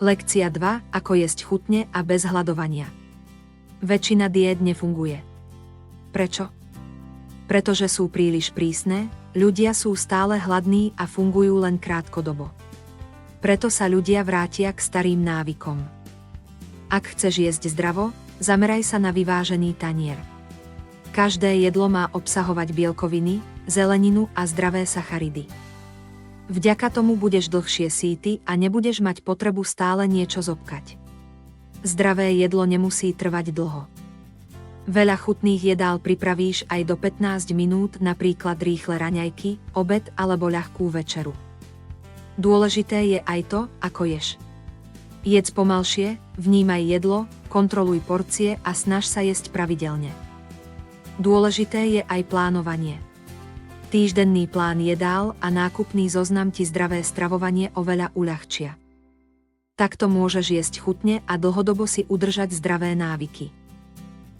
Lekcia 2. Ako jesť chutne a bez hladovania. Väčšina diét nefunguje. Prečo? Pretože sú príliš prísne, ľudia sú stále hladní a fungujú len krátkodobo. Preto sa ľudia vrátia k starým návykom. Ak chceš jesť zdravo, zameraj sa na vyvážený tanier. Každé jedlo má obsahovať bielkoviny, zeleninu a zdravé sacharidy. Vďaka tomu budeš dlhšie síty a nebudeš mať potrebu stále niečo zobkať. Zdravé jedlo nemusí trvať dlho. Veľa chutných jedál pripravíš aj do 15 minút, napríklad rýchle raňajky, obed alebo ľahkú večeru. Dôležité je aj to, ako ješ. Jedz pomalšie, vnímaj jedlo, kontroluj porcie a snaž sa jesť pravidelne. Dôležité je aj plánovanie. Týždenný plán jedál a nákupný zoznam ti zdravé stravovanie oveľa uľahčia. Takto môžeš jesť chutne a dlhodobo si udržať zdravé návyky.